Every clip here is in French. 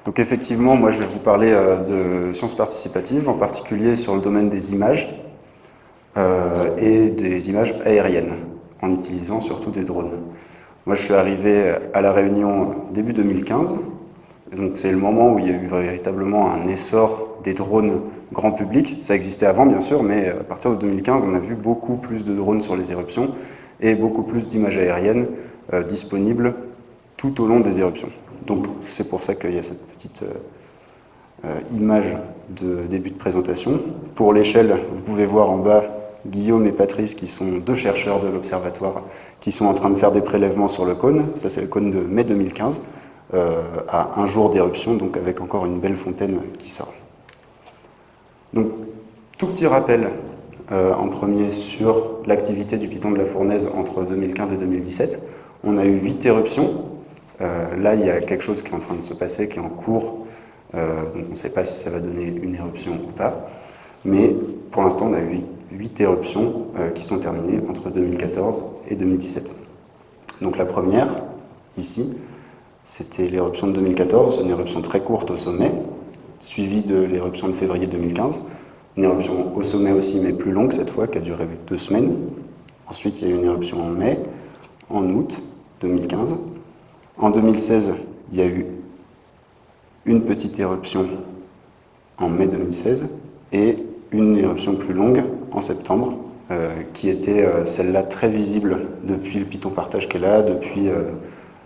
Donc effectivement, moi je vais vous parler de sciences participatives, en particulier sur le domaine des images et des images aériennes, en utilisant surtout des drones. Moi je suis arrivé à La Réunion début 2015, donc c'est le moment où il y a eu véritablement un essor des drones grand public. Ça existait avant bien sûr, mais à partir de 2015, on a vu beaucoup plus de drones sur les éruptions et beaucoup plus d'images aériennes disponibles tout au long des éruptions. Donc c'est pour ça qu'il y a cette petite image de début de présentation. Pour l'échelle, vous pouvez voir en bas Guillaume et Patrice, qui sont deux chercheurs de l'Observatoire, qui sont en train de faire des prélèvements sur le cône. Ça, c'est le cône de mai 2015, à un jour d'éruption, donc avec encore une belle fontaine qui sort. Donc, tout petit rappel en premier sur l'activité du Piton de la Fournaise entre 2015 et 2017. On a eu 8 éruptions. Là, il y a quelque chose qui est en train de se passer, qui est en cours. Donc on ne sait pas si ça va donner une éruption ou pas. Mais pour l'instant, on a eu 8 éruptions qui sont terminées entre 2014 et 2017. Donc la première, ici, c'était l'éruption de 2014, une éruption très courte au sommet, suivie de l'éruption de février 2015. Une éruption au sommet aussi, mais plus longue cette fois, qui a duré 2 semaines. Ensuite, il y a eu une éruption en mai, en août 2015. En 2016, il y a eu une petite éruption en mai 2016 et une éruption plus longue en septembre, qui était celle-là très visible depuis le Piton Partage qui est là, depuis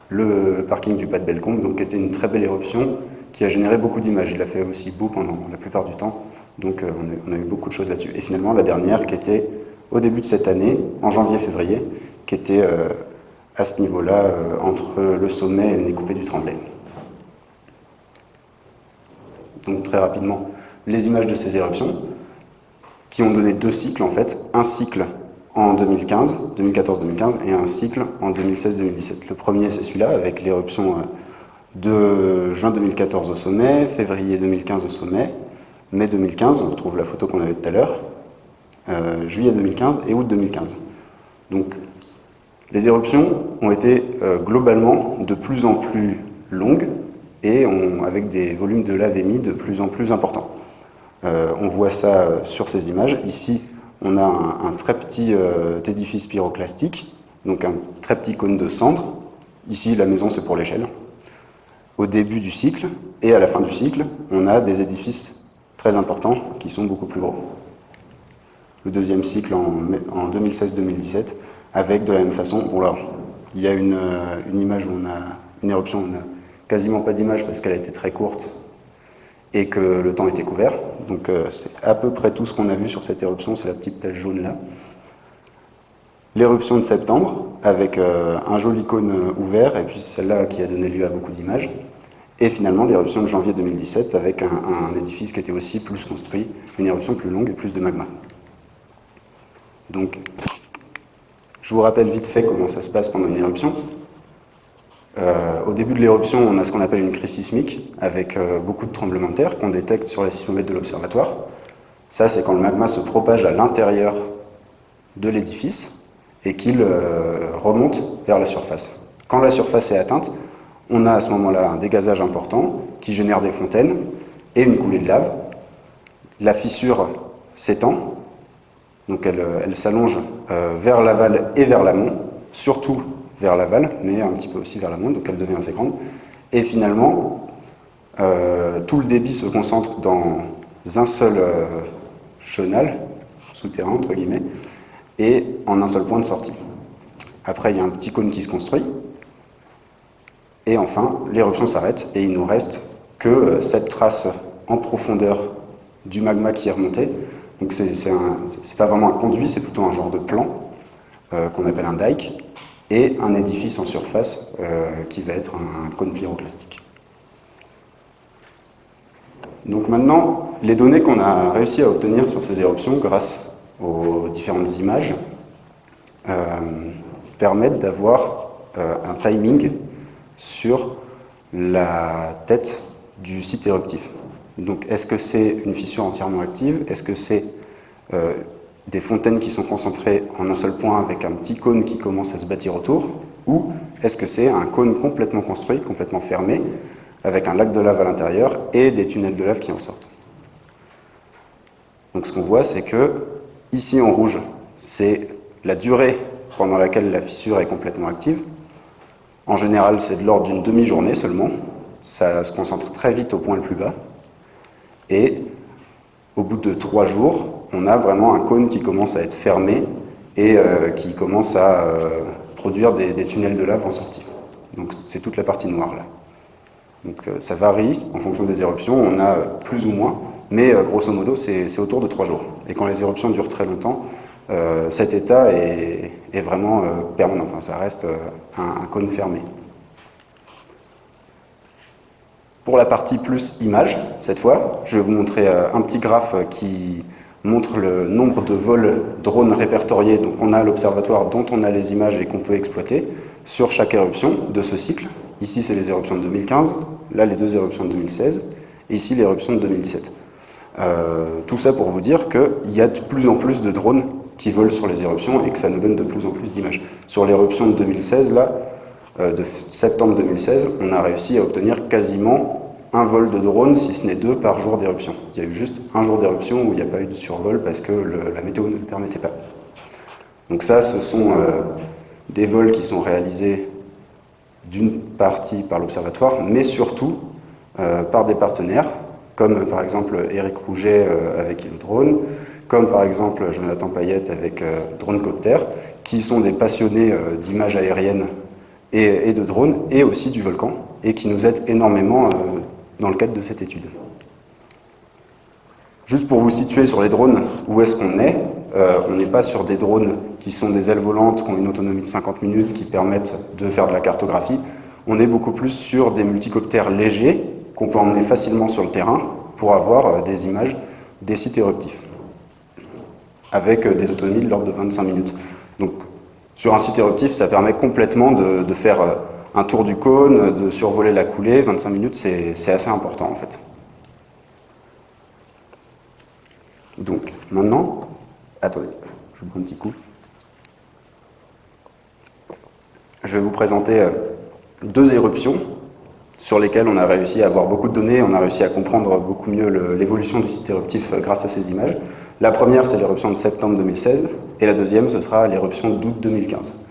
le parking du Pas de Bellecombe, donc qui était une très belle éruption qui a généré beaucoup d'images. Il a fait aussi beau pendant la plupart du temps, donc on a eu beaucoup de choses là-dessus. Et finalement, la dernière qui était au début de cette année, en janvier-février, qui était à ce niveau-là, entre le sommet et le nez coupé du Tremblay. Donc très rapidement, les images de ces éruptions, qui ont donné 2 cycles en fait, un cycle en 2015, 2014-2015, et un cycle en 2016-2017. Le premier c'est celui-là, avec l'éruption de juin 2014 au sommet, février 2015 au sommet, mai 2015, on retrouve la photo qu'on avait tout à l'heure, juillet 2015 et août 2015. Donc les éruptions ont été globalement de plus en plus longues et avec des volumes de lave émis de plus en plus importants. On voit ça sur ces images. Ici, on a un très petit édifice pyroclastique, donc un très petit cône de cendres. Ici, la maison, c'est pour l'échelle. Au début du cycle et à la fin du cycle, on a des édifices très importants qui sont beaucoup plus gros. Le deuxième cycle en 2016-2017, avec de la même façon, bon là, il y a une image où on a une éruption, on n'a quasiment pas d'image parce qu'elle a été très courte et que le temps était couvert. Donc c'est à peu près tout ce qu'on a vu sur cette éruption, c'est la petite tache jaune là. L'éruption de septembre, avec un joli cône ouvert, et puis c'est celle-là qui a donné lieu à beaucoup d'images. Et finalement l'éruption de janvier 2017, avec un édifice qui était aussi plus construit, une éruption plus longue et plus de magma. Donc, je vous rappelle vite fait comment ça se passe pendant une éruption. Au début de l'éruption, on a ce qu'on appelle une crise sismique, avec beaucoup de tremblements de terre qu'on détecte sur les sismomètres de l'observatoire. Ça, c'est quand le magma se propage à l'intérieur de l'édifice et qu'il remonte vers la surface. Quand la surface est atteinte, on a à ce moment-là un dégazage important qui génère des fontaines et une coulée de lave. La fissure s'étend, donc elle s'allonge vers l'aval et vers l'amont, surtout vers l'aval, mais un petit peu aussi vers l'amont, donc elle devient assez grande. Et finalement, tout le débit se concentre dans un seul chenal, souterrain entre guillemets, et en un seul point de sortie. Après, il y a un petit cône qui se construit, et enfin, l'éruption s'arrête, et il nous reste que cette trace en profondeur du magma qui est remonté. Donc c'est pas vraiment un conduit, c'est plutôt un genre de plan qu'on appelle un dike, et un édifice en surface qui va être un cône pyroclastique. Donc maintenant, les données qu'on a réussi à obtenir sur ces éruptions grâce aux différentes images permettent d'avoir un timing sur la tête du site éruptif. Donc est-ce que c'est une fissure entièrement active? Est-ce que c'est des fontaines qui sont concentrées en un seul point avec un petit cône qui commence à se bâtir autour? Ou est-ce que c'est un cône complètement construit, complètement fermé, avec un lac de lave à l'intérieur et des tunnels de lave qui en sortent. Donc ce qu'on voit, c'est que ici en rouge, c'est la durée pendant laquelle la fissure est complètement active. En général, c'est de l'ordre d'une demi-journée seulement. Ça se concentre très vite au point le plus bas. Et au bout de 3 jours, on a vraiment un cône qui commence à être fermé et qui commence à produire des tunnels de lave en sortie. Donc c'est toute la partie noire là. Donc ça varie en fonction des éruptions, on a plus ou moins, mais grosso modo c'est autour de 3 jours. Et quand les éruptions durent très longtemps, cet état est vraiment permanent, enfin ça reste un cône fermé. Pour la partie plus image, cette fois, je vais vous montrer un petit graphe qui montre le nombre de vols drones répertoriés. Donc on a l'observatoire dont on a les images et qu'on peut exploiter sur chaque éruption de ce cycle. Ici, c'est les éruptions de 2015, là les 2 éruptions de 2016, et ici l'éruption de 2017. Tout ça pour vous dire qu'il y a de plus en plus de drones qui volent sur les éruptions et que ça nous donne de plus en plus d'images. Sur l'éruption de 2016, là, de septembre 2016, on a réussi à obtenir quasiment un vol de drone, si ce n'est 2 par jour d'éruption. Il y a eu juste un jour d'éruption où il n'y a pas eu de survol parce que la météo ne le permettait pas. Donc ça, ce sont des vols qui sont réalisés d'une partie par l'observatoire, mais surtout par des partenaires, comme par exemple Éric Rouget avec Drone, comme par exemple Jonathan Payette avec Dronecopter, qui sont des passionnés d'images aériennes et de drones, et aussi du volcan, et qui nous aident énormément dans le cadre de cette étude. Juste pour vous situer sur les drones, où est-ce qu'on est, on n'est pas sur des drones qui sont des ailes volantes, qui ont une autonomie de 50 minutes, qui permettent de faire de la cartographie. On est beaucoup plus sur des multicoptères légers, qu'on peut emmener facilement sur le terrain, pour avoir des images des sites éruptifs, avec des autonomies de l'ordre de 25 minutes. Donc, sur un site éruptif, ça permet complètement de faire un tour du cône, de survoler la coulée. 25 minutes, c'est assez important en fait. Donc, maintenant, attendez, je vous prends un petit coup. Je vais vous présenter 2 éruptions sur lesquelles on a réussi à avoir beaucoup de données, on a réussi à comprendre beaucoup mieux l'évolution du site éruptif grâce à ces images. La première, c'est l'éruption de septembre 2016, et la deuxième, ce sera l'éruption d'août 2015.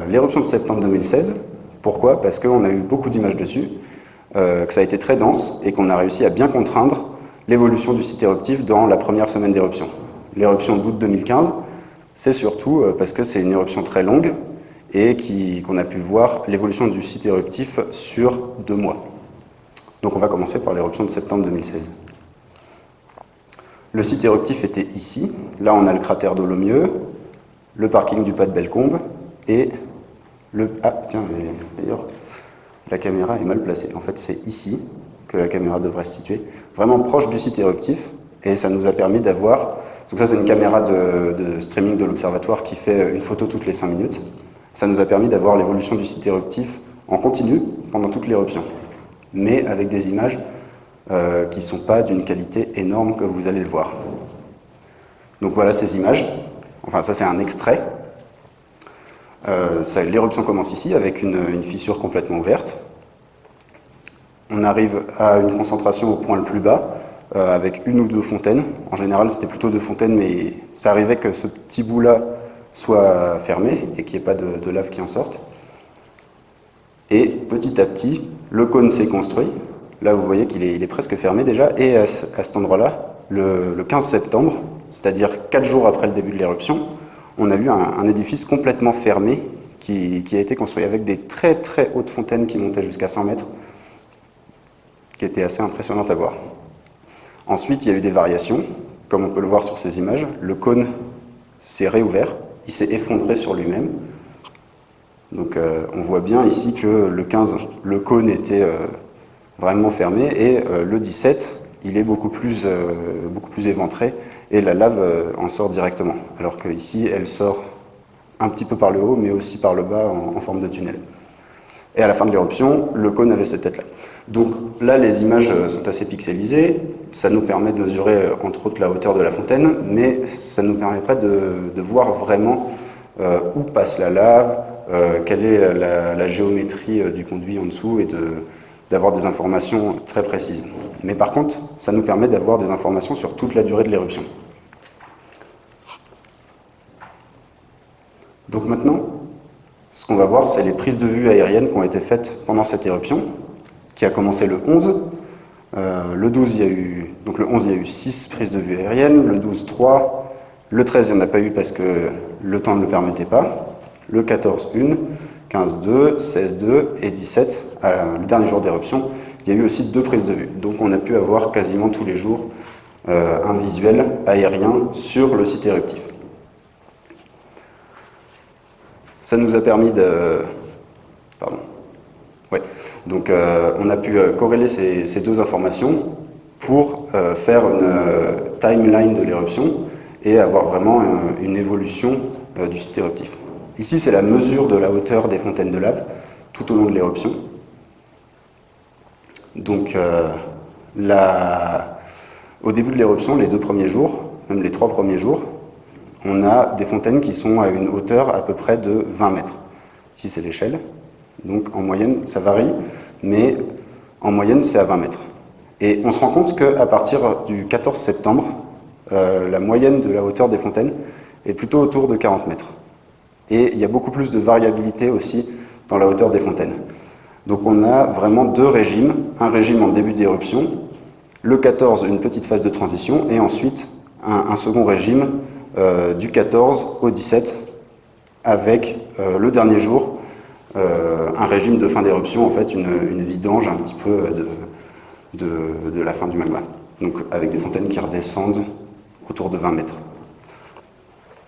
L'éruption de septembre 2016, pourquoi? Parce qu'on a eu beaucoup d'images dessus, que ça a été très dense, et qu'on a réussi à bien contraindre l'évolution du site éruptif dans la première semaine d'éruption. L'éruption d'août 2015, c'est surtout parce que c'est une éruption très longue, et qu'on a pu voir l'évolution du site éruptif sur 2 mois. Donc on va commencer par l'éruption de septembre 2016. Le site éruptif était ici. Là, on a le cratère de Lomieux, le parking du Pas de Bellecombe et le... Ah, tiens, d'ailleurs, la caméra est mal placée. En fait, c'est ici que la caméra devrait se situer, vraiment proche du site éruptif. Et ça nous a permis d'avoir... Donc ça, c'est une caméra de streaming de l'observatoire qui fait une photo toutes les 5 minutes. Ça nous a permis d'avoir l'évolution du site éruptif en continu pendant toute l'éruption, mais avec des images qui ne sont pas d'une qualité énorme, comme vous allez le voir. Donc voilà ces images. Enfin, ça c'est un extrait. L'éruption commence ici avec une fissure complètement ouverte. On arrive à une concentration au point le plus bas, avec 1 ou 2 fontaines. En général, c'était plutôt 2 fontaines, mais ça arrivait que ce petit bout-là soit fermé et qu'il n'y ait pas de lave qui en sorte. Et petit à petit, le cône s'est construit. Là, vous voyez qu'il est presque fermé déjà. Et à cet endroit-là, le 15 septembre, c'est-à-dire 4 jours après le début de l'éruption, on a vu un édifice complètement fermé qui a été construit avec des très très hautes fontaines qui montaient jusqu'à 100 mètres, qui étaient assez impressionnantes à voir. Ensuite, il y a eu des variations, comme on peut le voir sur ces images. Le cône s'est réouvert, il s'est effondré sur lui-même. Donc on voit bien ici que le 15, le cône était vraiment fermé, et le 17, il est beaucoup plus éventré, et la lave en sort directement. Alors qu'ici, elle sort un petit peu par le haut, mais aussi par le bas en forme de tunnel. Et à la fin de l'éruption, le cône avait cette tête-là. Donc là, les images sont assez pixelisées. Ça nous permet de mesurer, entre autres, la hauteur de la fontaine, mais ça ne nous permet pas de voir vraiment où passe la lave, quelle est la géométrie du conduit en dessous, et d'avoir des informations très précises. Mais par contre, ça nous permet d'avoir des informations sur toute la durée de l'éruption. Donc maintenant, ce qu'on va voir, c'est les prises de vue aériennes qui ont été faites pendant cette éruption, qui a commencé le 11. Le 12, il y a eu, donc le 11, il y a eu 6 prises de vue aériennes, le 12, 3, le 13, il n'y en a pas eu parce que le temps ne le permettait pas, le 14, 1, 15, 2, 16, 2 et 17, le dernier jour d'éruption, il y a eu aussi 2 prises de vue. Donc on a pu avoir quasiment tous les jours un visuel aérien sur le site éruptif. Ça nous a permis de... Pardon. Ouais. Donc on a pu corréler ces 2 informations pour faire une timeline de l'éruption et avoir vraiment une évolution du site éruptif. Ici, c'est la mesure de la hauteur des fontaines de lave tout au long de l'éruption. Donc au début de l'éruption, les 2 premiers jours, même les 3 premiers jours, on a des fontaines qui sont à une hauteur à peu près de 20 mètres. Ici, c'est l'échelle. Donc, en moyenne, ça varie, mais en moyenne, c'est à 20 mètres. Et on se rend compte qu'à partir du 14 septembre, la moyenne de la hauteur des fontaines est plutôt autour de 40 mètres. Et il y a beaucoup plus de variabilité aussi dans la hauteur des fontaines. Donc, on a vraiment 2 régimes. Un régime en début d'éruption, le 14, une petite phase de transition, et ensuite un second régime du 14 au 17, avec le dernier jour, un régime de fin d'éruption, en fait, une vidange un petit peu de la fin du magma. Donc avec des fontaines qui redescendent autour de 20 mètres.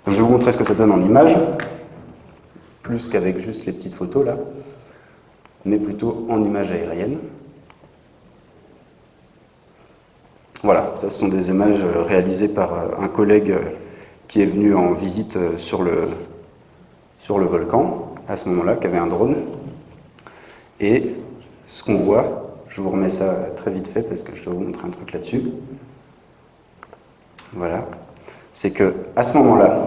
Donc, je vais vous montrer ce que ça donne en images, plus qu'avec juste les petites photos là, mais plutôt en images aériennes. Voilà, ça ce sont des images réalisées par un collègue qui est venu en visite sur le volcan, à ce moment-là, qui avait un drone. Et ce qu'on voit, je vous remets ça très vite fait parce que je vais vous montrer un truc là-dessus. Voilà. C'est qu'à ce moment-là,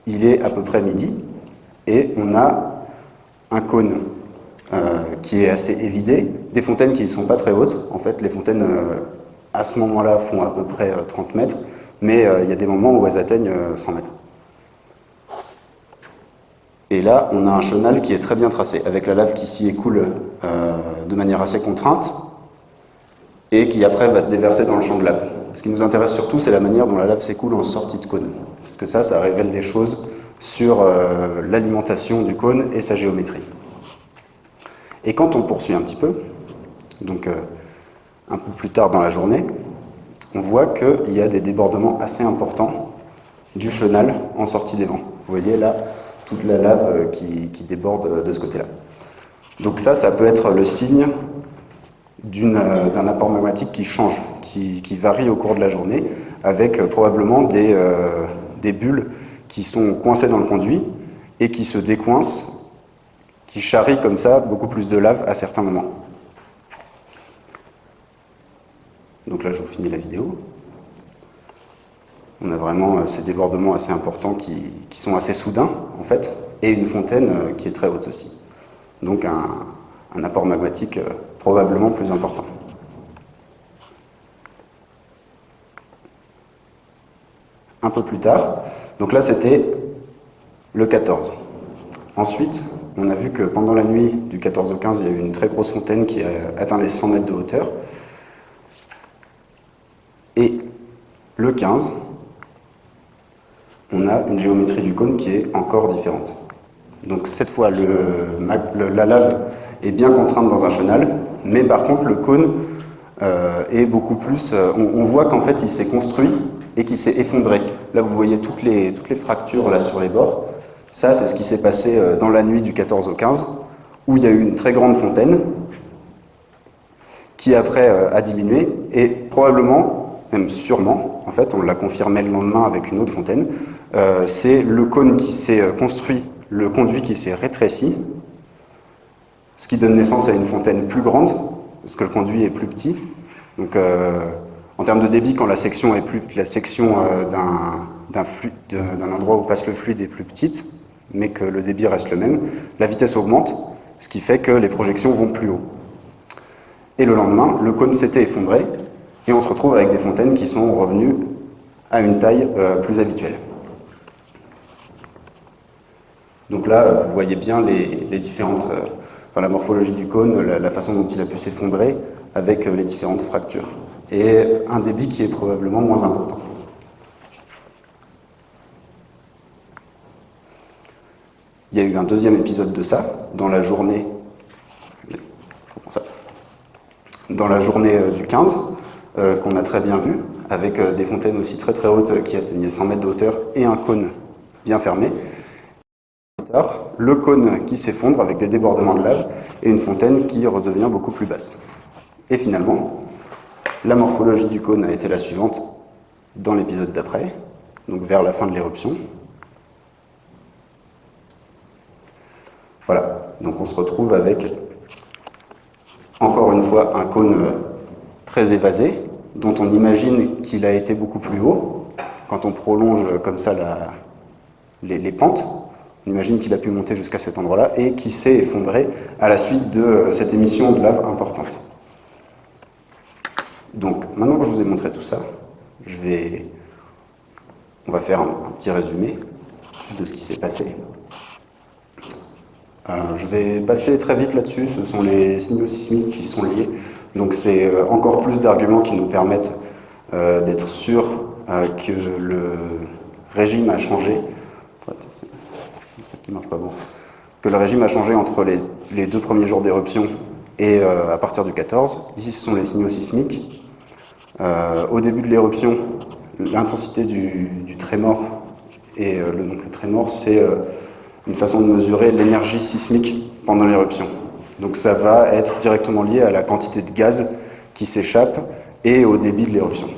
il est à peu près midi et on a un cône qui est assez évidé, des fontaines qui ne sont pas très hautes. En fait, les fontaines, à ce moment-là, font à peu près 30 mètres, mais il y a des moments où elles atteignent 100 mètres. Et là, on a un chenal qui est très bien tracé, avec la lave qui s'y écoule de manière assez contrainte, et qui après va se déverser dans le champ de lave. Ce qui nous intéresse surtout, c'est la manière dont la lave s'écoule en sortie de cône, parce que ça révèle des choses sur l'alimentation du cône et sa géométrie. Et quand on poursuit un petit peu, donc un peu plus tard dans la journée, on voit qu'il y a des débordements assez importants du chenal en sortie des vents. Vous voyez là, toute la lave qui déborde de ce côté-là. Donc ça peut être le signe d'un apport magmatique qui change, qui varie au cours de la journée, avec probablement des bulles qui sont coincées dans le conduit et qui se décoincent, qui charrient comme ça beaucoup plus de lave à certains moments. Donc là, je vous finis la vidéo. On a vraiment ces débordements assez importants qui sont assez soudains, en fait, et une fontaine qui est très haute aussi. Donc un apport magmatique probablement plus important. Un peu plus tard, donc là c'était le 14. Ensuite, on a vu que pendant la nuit du 14 au 15, il y a eu une très grosse fontaine qui a atteint les 100 mètres de hauteur. Et le 15, on a une géométrie du cône qui est encore différente. Donc cette fois, la lave est bien contrainte dans un chenal, mais par contre le cône est beaucoup plus... on voit qu'en fait il s'est construit et qu'il s'est effondré. Là vous voyez toutes les fractures là sur les bords. Ça c'est ce qui s'est passé dans la nuit du 14 au 15, où il y a eu une très grande fontaine qui après a diminué et probablement, même sûrement, en fait on l'a confirmé le lendemain avec une autre fontaine, c'est le cône qui s'est construit, le conduit qui s'est rétréci, ce qui donne naissance à une fontaine plus grande, parce que le conduit est plus petit. Donc en termes de débit, quand la section est d'un endroit où passe le fluide est plus petite, mais que le débit reste le même, la vitesse augmente, ce qui fait que les projections vont plus haut. Et le lendemain, le cône s'était effondré, et on se retrouve avec des fontaines qui sont revenues à une taille plus habituelle. Donc là, vous voyez bien les différentes, la morphologie du cône, la façon dont il a pu s'effondrer avec les différentes fractures. Et un débit qui est probablement moins important. Il y a eu un deuxième épisode de ça, dans la journée, du 15, qu'on a très bien vu, avec des fontaines aussi très très hautes qui atteignaient 100 mètres de hauteur et un cône bien fermé. Le cône qui s'effondre avec des débordements de lave et une fontaine qui redevient beaucoup plus basse. Et finalement, la morphologie du cône a été la suivante dans l'épisode d'après, donc vers la fin de l'éruption. Voilà, donc on se retrouve avec, encore une fois, un cône très évasé, dont on imagine qu'il a été beaucoup plus haut, quand on prolonge comme ça les pentes. On imagine qu'il a pu monter jusqu'à cet endroit-là et qui s'est effondré à la suite de cette émission de lave importante. Donc, maintenant que je vous ai montré tout ça, on va faire un petit résumé de ce qui s'est passé. Je vais passer très vite là-dessus, ce sont les signaux sismiques qui sont liés. Donc c'est encore plus d'arguments qui nous permettent d'être sûrs que le régime a changé. Qui marche pas bon. Que le régime a changé entre les 2 premiers jours d'éruption et à partir du 14. Ici, ce sont les signaux sismiques. Au début de l'éruption, l'intensité du trémor, et donc le trémor, c'est une façon de mesurer l'énergie sismique pendant l'éruption. Donc ça va être directement lié à la quantité de gaz qui s'échappe et au débit de l'éruption.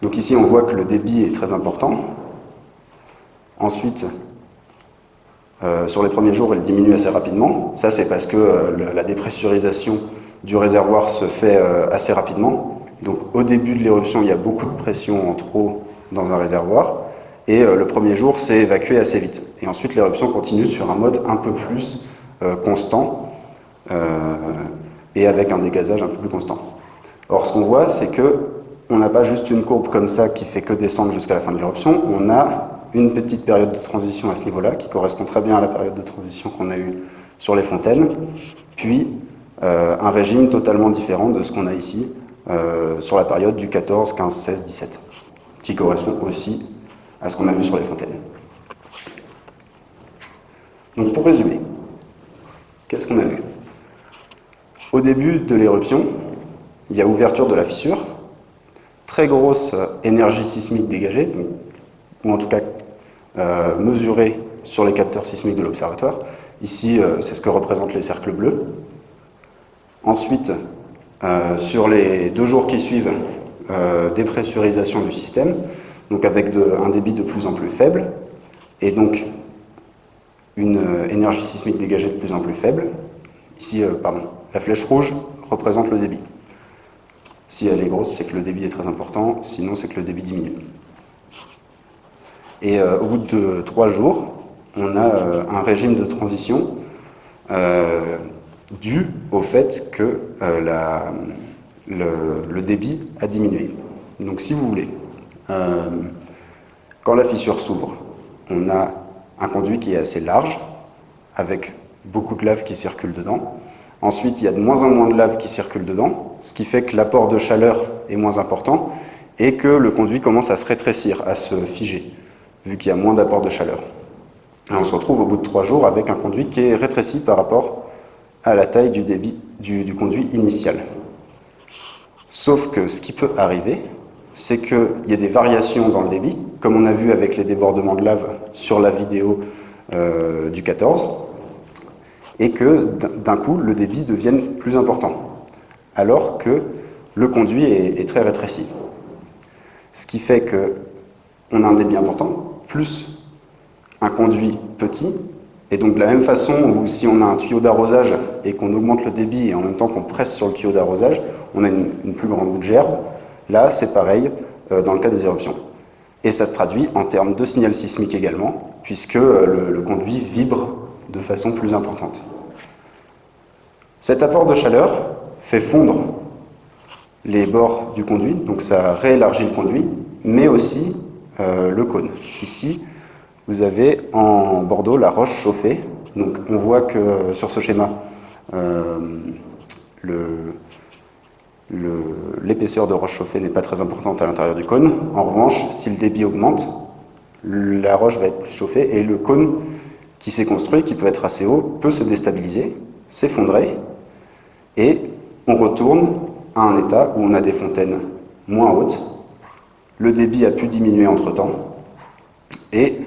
Donc ici, on voit que le débit est très important. Ensuite, sur les premiers jours, il diminue assez rapidement. Ça, c'est parce que la dépressurisation du réservoir se fait assez rapidement. Donc, au début de l'éruption, il y a beaucoup de pression en trop dans un réservoir. Et le premier jour, c'est évacué assez vite. Et ensuite, l'éruption continue sur un mode un peu plus constant et avec un dégazage un peu plus constant. Or, ce qu'on voit, c'est qu'on n'a pas juste une courbe comme ça qui fait que descendre jusqu'à la fin de l'éruption. On a une petite période de transition à ce niveau-là, qui correspond très bien à la période de transition qu'on a eue sur les fontaines, puis un régime totalement différent de ce qu'on a ici, sur la période du 14, 15, 16, 17, qui correspond aussi à ce qu'on a vu sur les fontaines. Donc pour résumer, qu'est-ce qu'on a vu? Au début de l'éruption, il y a ouverture de la fissure, très grosse énergie sismique dégagée, ou en tout cas mesurée sur les capteurs sismiques de l'observatoire. Ici, c'est ce que représentent les cercles bleus. Ensuite, sur les 2 jours qui suivent, dépressurisation du système, donc avec un débit de plus en plus faible, et donc une énergie sismique dégagée de plus en plus faible. Ici, la flèche rouge représente le débit. Si elle est grosse, c'est que le débit est très important, sinon c'est que le débit diminue. Et au bout de 3 jours, on a un régime de transition dû au fait que le débit a diminué. Donc si vous voulez, quand la fissure s'ouvre, on a un conduit qui est assez large, avec beaucoup de lave qui circule dedans. Ensuite, il y a de moins en moins de lave qui circule dedans, ce qui fait que l'apport de chaleur est moins important et que le conduit commence à se rétrécir, à se figer, vu qu'il y a moins d'apport de chaleur. Et on se retrouve au bout de 3 jours avec un conduit qui est rétréci par rapport à la taille du débit du conduit initial. Sauf que ce qui peut arriver, c'est qu'il y a des variations dans le débit, comme on a vu avec les débordements de lave sur la vidéo du 14, et que d'un coup, le débit devienne plus important, alors que le conduit est très rétréci. Ce qui fait qu'on a un débit important, plus un conduit petit, et donc de la même façon où si on a un tuyau d'arrosage et qu'on augmente le débit et en même temps qu'on presse sur le tuyau d'arrosage, on a une plus grande gerbe. Là, c'est pareil dans le cas des éruptions. Et ça se traduit en termes de signal sismique également, puisque le conduit vibre de façon plus importante. Cet apport de chaleur fait fondre les bords du conduit, donc ça réélargit le conduit, mais aussi le cône. Ici, vous avez en bordeaux la roche chauffée. Donc on voit que sur ce schéma, l'épaisseur de roche chauffée n'est pas très importante à l'intérieur du cône. En revanche, si le débit augmente, la roche va être plus chauffée et le cône qui s'est construit, qui peut être assez haut, peut se déstabiliser, s'effondrer, et on retourne à un état où on a des fontaines moins hautes, le débit a pu diminuer entre-temps, et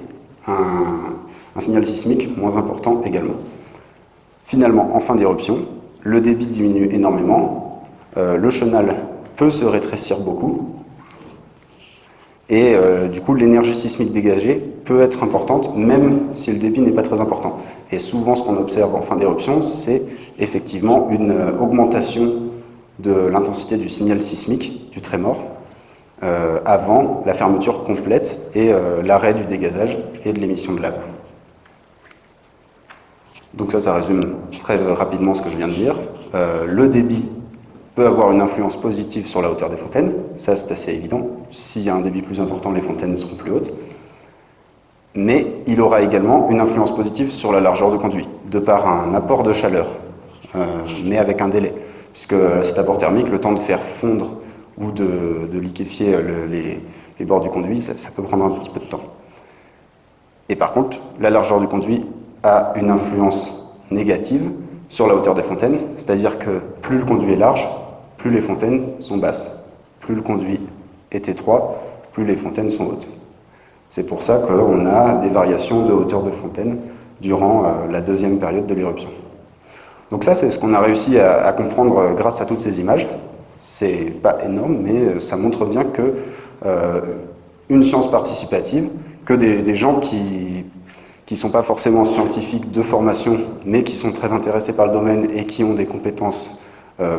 un signal sismique moins important également. Finalement, en fin d'éruption, le débit diminue énormément, le chenal peut se rétrécir beaucoup, et du coup l'énergie sismique dégagée peut être importante même si le débit n'est pas très important. Et souvent ce qu'on observe en fin d'éruption, c'est effectivement une augmentation de l'intensité du signal sismique, du trémor, avant la fermeture complète et l'arrêt du dégazage et de l'émission de lave. Donc ça résume très rapidement ce que je viens de dire. Le débit peut avoir une influence positive sur la hauteur des fontaines, ça c'est assez évident. S'il y a un débit plus important, les fontaines seront plus hautes. Mais il aura également une influence positive sur la largeur de conduit, de par un apport de chaleur, mais avec un délai. Puisque cet apport thermique, le temps de faire fondre ou de liquéfier les bords du conduit, ça peut prendre un petit peu de temps. Et par contre, la largeur du conduit a une influence négative sur la hauteur des fontaines, c'est-à-dire que plus le conduit est large, plus les fontaines sont basses. Plus le conduit est étroit, plus les fontaines sont hautes. C'est pour ça qu'on a des variations de hauteur de fontaine durant la deuxième période de l'éruption. Donc ça, c'est ce qu'on a réussi à comprendre grâce à toutes ces images. C'est pas énorme, mais ça montre bien que une science participative, que des gens qui ne sont pas forcément scientifiques de formation, mais qui sont très intéressés par le domaine et qui ont des compétences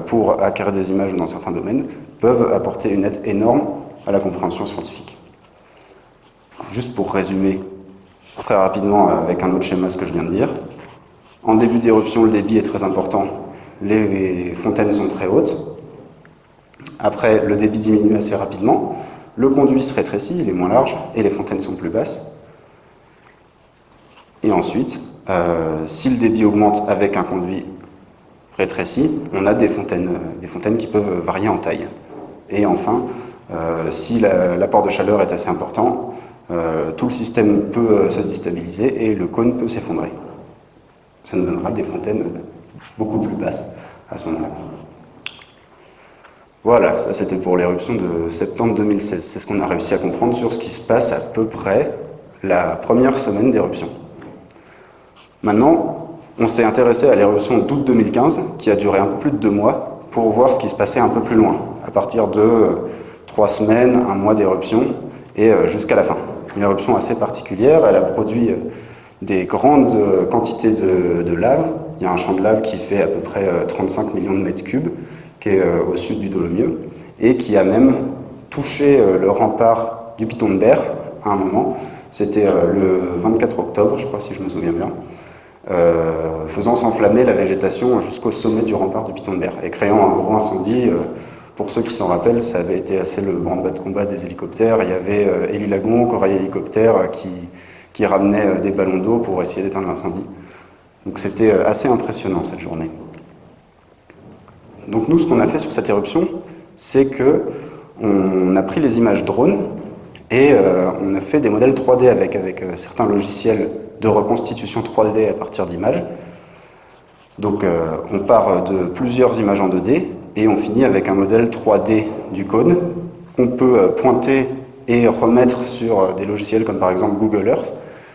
pour acquérir des images dans certains domaines, peuvent apporter une aide énorme à la compréhension scientifique. Juste pour résumer très rapidement avec un autre schéma ce que je viens de dire. En début d'éruption, le débit est très important, les fontaines sont très hautes. Après, le débit diminue assez rapidement, le conduit se rétrécit, il est moins large, et les fontaines sont plus basses. Et ensuite, si le débit augmente avec un conduit rétréci, on a des fontaines qui peuvent varier en taille. Et enfin, si l'apport de chaleur est assez important, tout le système peut se déstabiliser et le cône peut s'effondrer. Ça nous donnera des fontaines beaucoup plus basses à ce moment-là. Voilà, ça c'était pour l'éruption de septembre 2016. C'est ce qu'on a réussi à comprendre sur ce qui se passe à peu près la première semaine d'éruption. Maintenant, on s'est intéressé à l'éruption d'août 2015, qui a duré un peu plus de 2 mois, pour voir ce qui se passait un peu plus loin, à partir de 3 semaines, 1 mois d'éruption, et jusqu'à la fin. Une éruption assez particulière, elle a produit des grandes quantités de lave. Il y a un champ de lave qui fait à peu près 35 millions de mètres cubes, qui est au sud du Dolomieu, et qui a même touché le rempart du Piton de Berre à un moment. C'était le 24 octobre, je crois, si je me souviens bien, faisant s'enflammer la végétation jusqu'au sommet du rempart du Piton de Berre et créant un gros incendie. Pour ceux qui s'en rappellent, ça avait été assez le branle-bas de combat des hélicoptères. Il y avait Élie Lagon, Corail Hélicoptère, qui ramenait des ballons d'eau pour essayer d'éteindre l'incendie. Donc c'était assez impressionnant cette journée. Donc nous, ce qu'on a fait sur cette éruption, c'est qu'on a pris les images drone et on a fait des modèles 3D avec certains logiciels de reconstitution 3D à partir d'images. Donc on part de plusieurs images en 2D et on finit avec un modèle 3D du cône qu'on peut pointer et remettre sur des logiciels comme par exemple Google Earth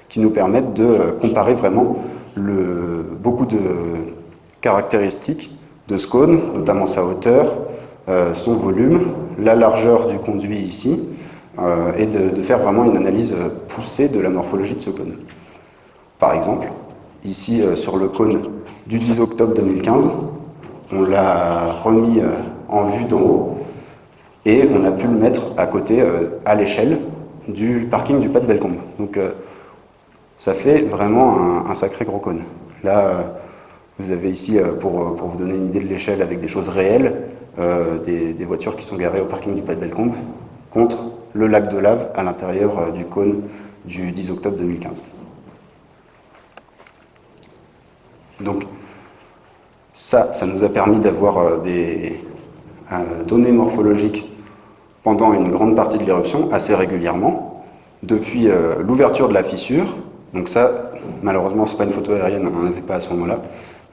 qui nous permettent de comparer vraiment beaucoup de caractéristiques de ce cône, notamment sa hauteur, son volume, la largeur du conduit ici, et de faire vraiment une analyse poussée de la morphologie de ce cône. Par exemple, ici sur le cône du 10 octobre 2015, on l'a remis en vue d'en haut et on a pu le mettre à côté, à l'échelle, du parking du Pas de Bellecombe. Donc ça fait vraiment un sacré gros cône. Là, Vous avez ici, pour vous donner une idée de l'échelle avec des choses réelles, des voitures qui sont garées au parking du Pas de Bellecombe, contre le lac de lave à l'intérieur du cône du 10 octobre 2015. Donc, ça nous a permis d'avoir des données morphologiques pendant une grande partie de l'éruption, assez régulièrement, depuis l'ouverture de la fissure. Donc ça, malheureusement, c'est pas une photo aérienne, on n'en avait pas à ce moment-là,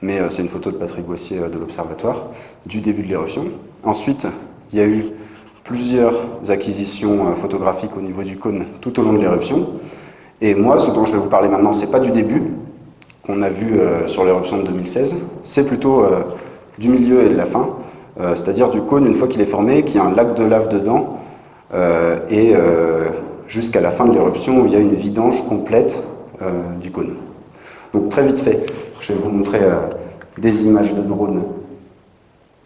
mais c'est une photo de Patrick Boissier de l'Observatoire, du début de l'éruption. Ensuite, il y a eu plusieurs acquisitions photographiques au niveau du cône tout au long de l'éruption. Et moi, ce dont je vais vous parler maintenant, c'est pas du début, qu'on a vu sur l'éruption de 2016, c'est plutôt du milieu et de la fin, c'est-à-dire du cône une fois qu'il est formé, qu'il y a un lac de lave dedans, et jusqu'à la fin de l'éruption où il y a une vidange complète du cône. Donc très vite fait, je vais vous montrer des images de drone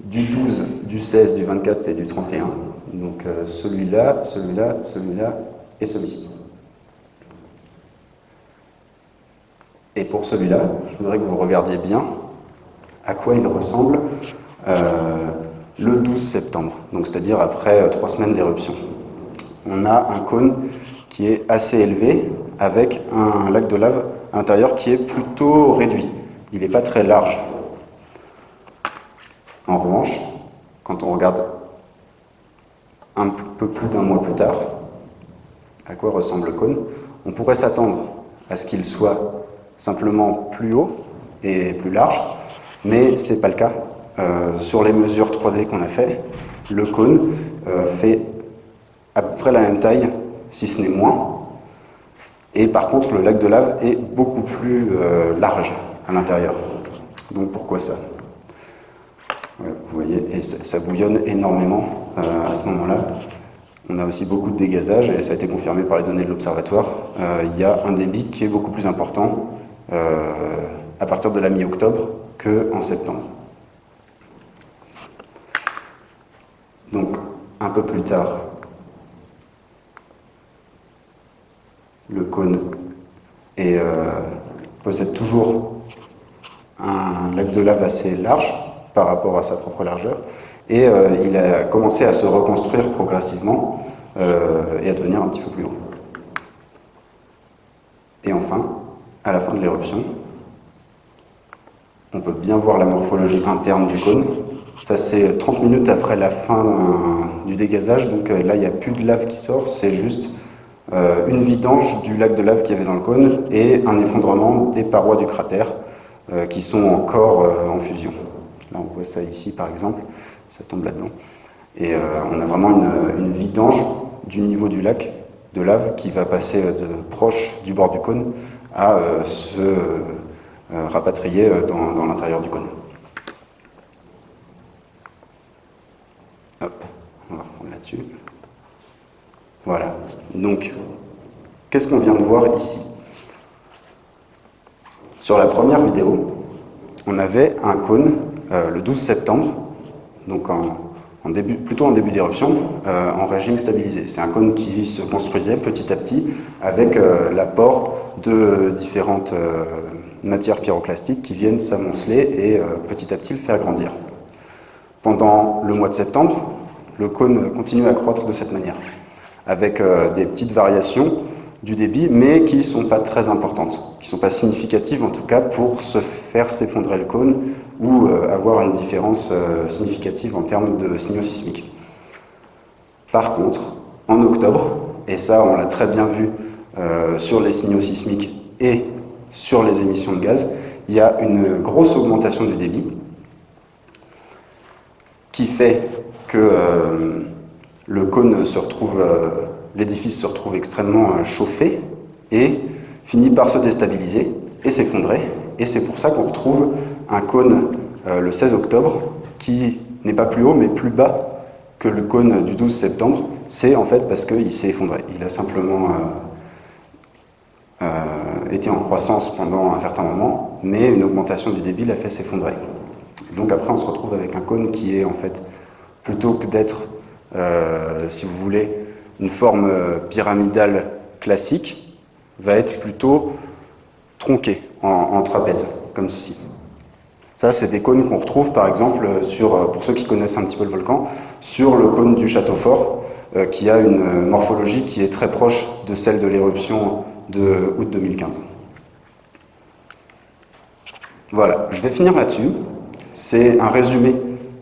du 12, du 16, du 24 et du 31. Donc celui-là, celui-là, celui-là et celui-ci. Et pour celui-là, je voudrais que vous regardiez bien à quoi il ressemble le 12 septembre, donc c'est-à-dire après 3 semaines d'éruption. On a un cône qui est assez élevé, avec un lac de lave à l'intérieur qui est plutôt réduit. Il n'est pas très large. En revanche, quand on regarde un peu plus d'un mois plus tard, à quoi ressemble le cône, on pourrait s'attendre à ce qu'il soit simplement plus haut et plus large, mais ce n'est pas le cas. Sur les mesures 3D qu'on a fait, le cône fait à peu près la même taille, si ce n'est moins. Et par contre, le lac de lave est beaucoup plus large à l'intérieur. Donc pourquoi ça? Ouais, vous voyez, et ça bouillonne énormément à ce moment-là. On a aussi beaucoup de dégazage, et ça a été confirmé par les données de l'Observatoire. Il y a un débit qui est beaucoup plus important à partir de la mi-octobre qu'en septembre. Donc, un peu plus tard, le cône possède toujours un lac de lave assez large par rapport à sa propre largeur, et il a commencé à se reconstruire progressivement et à devenir un petit peu plus haut. Et enfin, à la fin de l'éruption, on peut bien voir la morphologie interne du cône. Ça, c'est 30 minutes après la fin du dégazage, donc là, il n'y a plus de lave qui sort, c'est juste une vidange du lac de lave qu'il y avait dans le cône et un effondrement des parois du cratère qui sont encore en fusion. Là, on voit ça ici, par exemple, ça tombe là-dedans. Et on a vraiment une vidange du niveau du lac de lave qui va passer de proche du bord du cône à se rapatrier dans l'intérieur du cône. Hop, on va reprendre là-dessus. Voilà, donc, qu'est-ce qu'on vient de voir ici? Sur la première vidéo, on avait un cône le 12 septembre, donc plutôt en début d'éruption, en régime stabilisé. C'est un cône qui se construisait petit à petit avec l'apport de différentes matières pyroclastiques qui viennent s'amonceler et petit à petit le faire grandir. Pendant le mois de septembre, le cône continue à croître de cette manière, avec des petites variations du débit, mais qui ne sont pas très importantes, qui ne sont pas significatives en tout cas pour se faire s'effondrer le cône ou avoir une différence significative en termes de signaux sismiques. Par contre, en octobre, et ça on l'a très bien vu sur les signaux sismiques et sur les émissions de gaz, il y a une grosse augmentation du débit qui fait que le cône se retrouve, l'édifice se retrouve extrêmement chauffé et finit par se déstabiliser et s'effondrer. Et c'est pour ça qu'on retrouve un cône le 16 octobre qui n'est pas plus haut mais plus bas que le cône du 12 septembre. C'est en fait parce qu'il s'est effondré. Il a simplement été en croissance pendant un certain moment, mais une augmentation du débit l'a fait s'effondrer. Donc après on se retrouve avec un cône qui est en fait, plutôt que d'être, si vous voulez, une forme pyramidale classique, va être plutôt tronqué en trapèze, comme ceci. Ça, c'est des cônes qu'on retrouve, par exemple, pour ceux qui connaissent un petit peu le volcan, sur le cône du Château Fort, qui a une morphologie qui est très proche de celle de l'éruption de août 2015. Voilà, je vais finir là-dessus. C'est un résumé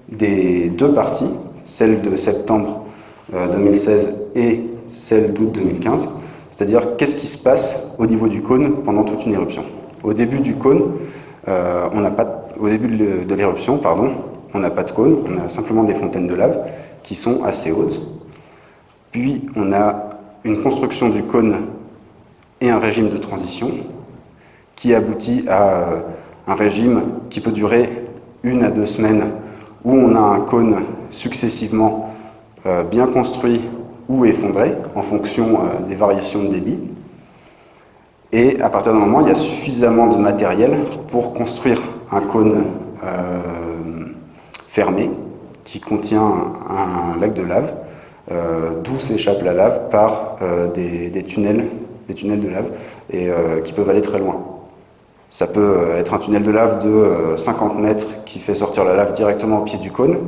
des deux parties, celle de septembre 2016 et celle d'août 2015. C'est-à-dire, qu'est-ce qui se passe au niveau du cône pendant toute une éruption. Au début du cône, au début de l'éruption, on n'a pas de cône, on a simplement des fontaines de lave qui sont assez hautes. Puis, on a une construction du cône et un régime de transition qui aboutit à un régime qui peut durer 1 à 2 semaines où on a un cône successivement bien construit ou effondré en fonction des variations de débit. Et à partir d'un moment, il y a suffisamment de matériel pour construire un cône fermé qui contient un lac de lave, d'où s'échappe la lave par des tunnels de lave et qui peuvent aller très loin. Ça peut être un tunnel de lave de 50 mètres qui fait sortir la lave directement au pied du cône,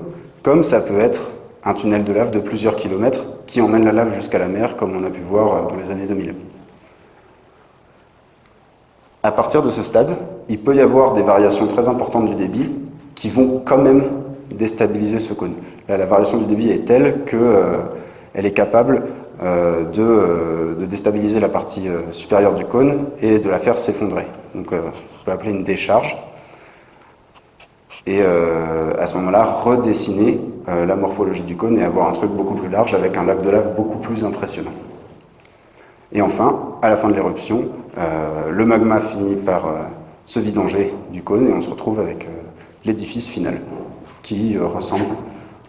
comme ça peut être un tunnel de lave de plusieurs kilomètres qui emmène la lave jusqu'à la mer, comme on a pu voir dans les années 2000. À partir de ce stade, il peut y avoir des variations très importantes du débit qui vont quand même déstabiliser ce cône. Là, la variation du débit est telle qu'elle est capable de déstabiliser la partie supérieure du cône et de la faire s'effondrer. Donc, on peut appeler une décharge. Et à ce moment-là, redessiner la morphologie du cône et avoir un truc beaucoup plus large avec un lac de lave beaucoup plus impressionnant. Et enfin, à la fin de l'éruption, le magma finit par se vidanger du cône et on se retrouve avec l'édifice final qui ressemble,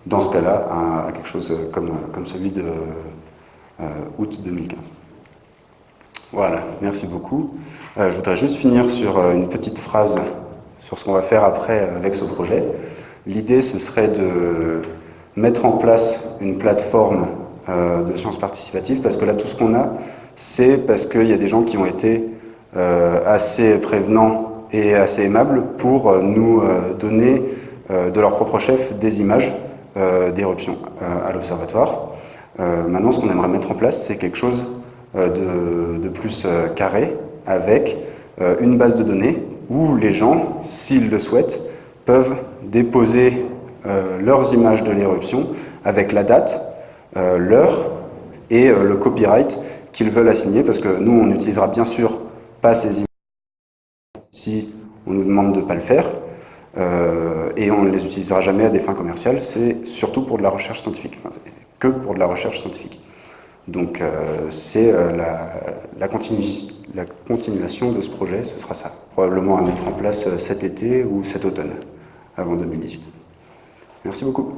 dans ce cas-là, à quelque chose comme celui de août 2015. Voilà, merci beaucoup. Je voudrais juste finir sur une petite phrase sur ce qu'on va faire après avec ce projet. L'idée, ce serait de mettre en place une plateforme de sciences participatives, parce que là, tout ce qu'on a, c'est parce qu'il y a des gens qui ont été assez prévenants et assez aimables pour nous donner de leur propre chef des images d'éruption à l'observatoire. Maintenant, ce qu'on aimerait mettre en place, c'est quelque chose de plus carré, avec une base de données où les gens, s'ils le souhaitent, peuvent déposer leurs images de l'éruption avec la date, l'heure et le copyright qu'ils veulent assigner, parce que nous, on n'utilisera bien sûr pas ces images si on nous demande de ne pas le faire, et on ne les utilisera jamais à des fins commerciales, c'est surtout pour de la recherche scientifique, enfin, que pour de la recherche scientifique. Donc c'est la continuation de ce projet, ce sera ça, probablement à mettre en place cet été ou cet automne, avant 2018. Merci beaucoup.